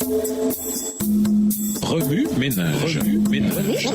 Remue ménage. Remue ménage.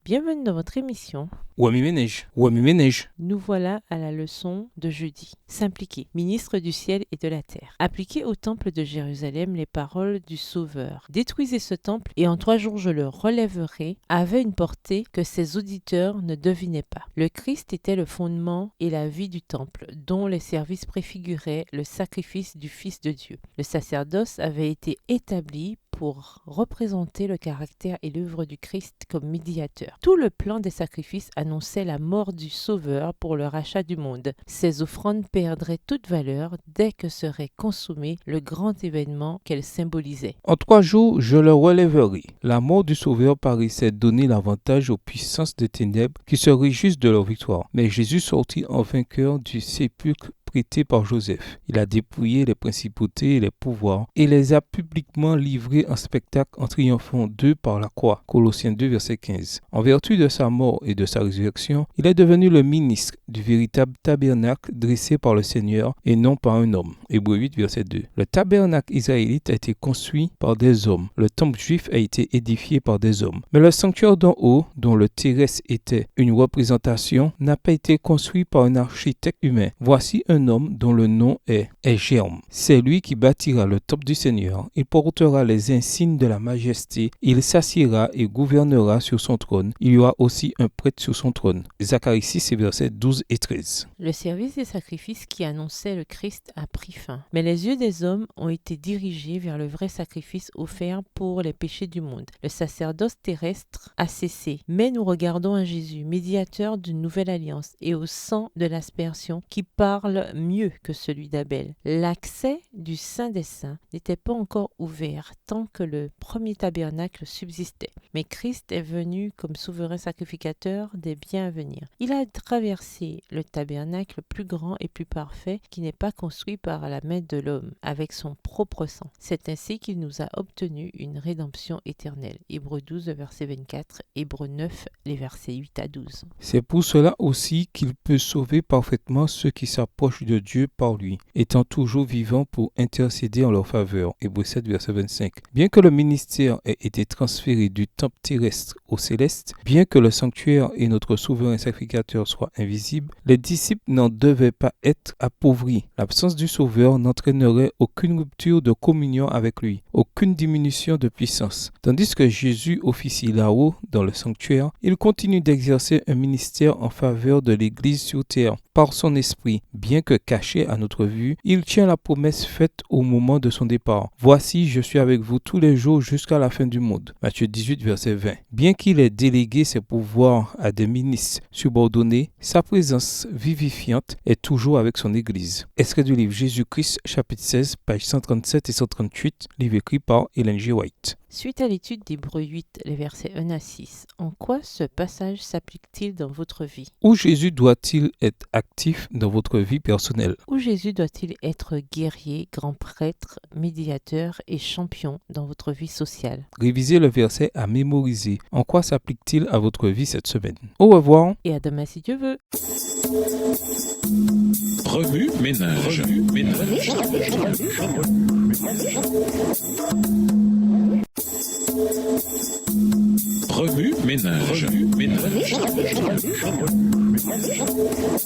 Bienvenue dans votre émission. Wami Ménage. Nous voilà à la leçon de jeudi. S'impliquer, ministre du ciel et de la terre. Appliquez au temple de Jérusalem les paroles du Sauveur. Détruisez ce temple et en 3 jours je le relèverai, avait une portée que ses auditeurs ne devinaient pas. Le Christ était le fondement et la vie du temple, dont les services préfiguraient le sacrifice du Fils de Dieu. Le sacerdoce avait été établi pour représenter le caractère et l'œuvre du Christ comme médiateur. Tout le plan des sacrifices annonçait la mort du Sauveur pour le rachat du monde. Ces offrandes perdraient toute valeur dès que serait consommé le grand événement qu'elles symbolisaient. En 3 jours, je le relèverai. La mort du Sauveur paraissait donner l'avantage aux puissances des ténèbres qui se réjouissent de leur victoire. Mais Jésus sortit en vainqueur du sépulcre prêté par Joseph. Il a dépouillé les principautés et les pouvoirs et les a publiquement livrés en spectacle en triomphant d'eux par la croix. Colossiens 2, verset 15. En vertu de sa mort et de sa résurrection, il est devenu le ministre du véritable tabernacle dressé par le Seigneur et non par un homme. Hébreux 8, verset 2. Le tabernacle israélite a été construit par des hommes. Le temple juif a été édifié par des hommes. Mais le sanctuaire d'en haut, dont le terrestre était une représentation, n'a pas été construit par un architecte humain. Voici un homme dont le nom est Jérôme. C'est lui qui bâtira le temple du Seigneur. Il portera les insignes de la majesté. Il s'assiera et gouvernera sur son trône. Il y aura aussi un prêtre sur son trône. Zacharie 6, versets 12 et 13. Le service des sacrifices qui annonçait le Christ a pris fin. Mais les yeux des hommes ont été dirigés vers le vrai sacrifice offert pour les péchés du monde. Le sacerdoce terrestre a cessé. Mais nous regardons à Jésus, médiateur d'une nouvelle alliance, et au sang de l'aspersion qui parle mieux que celui d'Abel. L'accès du Saint des Saints n'était pas encore ouvert tant que le premier tabernacle subsistait. Mais Christ est venu comme souverain sacrificateur des biens à venir. Il a traversé le tabernacle plus grand et plus parfait qui n'est pas construit par la main de l'homme avec son propre sang. C'est ainsi qu'il nous a obtenu une rédemption éternelle. Hébreux 12, verset 24, Hébreux 9, les versets 8 à 12. C'est pour cela aussi qu'il peut sauver parfaitement ceux qui s'approchent de Dieu par lui, étant toujours vivant pour intercéder en leur faveur. Hébreux 7, verset 25. Bien que le ministère ait été transféré du temple terrestre au céleste, bien que le sanctuaire et notre souverain sacrificateur soient invisibles, les disciples n'en devaient pas être appauvris. L'absence du Sauveur n'entraînerait aucune rupture de communion avec lui, aucune diminution de puissance. Tandis que Jésus officie là-haut, dans le sanctuaire, il continue d'exercer un ministère en faveur de l'Église sur terre. Par son esprit, bien que caché à notre vue, il tient la promesse faite au moment de son départ. Voici, je suis avec vous tous les jours jusqu'à la fin du monde. Matthieu 18, verset 20. Bien qu'il ait délégué ses pouvoirs à des ministres subordonnés, sa présence vivifiante est toujours avec son Église. Extrait du livre Jésus-Christ, chapitre 16, pages 137 et 138, livre écrit par Ellen G. White. Suite à l'étude d'Hébreux 8, les versets 1 à 6, en quoi ce passage s'applique-t-il dans votre vie? Où Jésus doit-il être actif dans votre vie personnelle? Où Jésus doit-il être guerrier, grand prêtre, médiateur et champion dans votre vie sociale? Révisez le verset à mémoriser. En quoi s'applique-t-il à votre vie cette semaine? Au revoir. Et à demain si Dieu veut. Remue ménage. Remue ménage.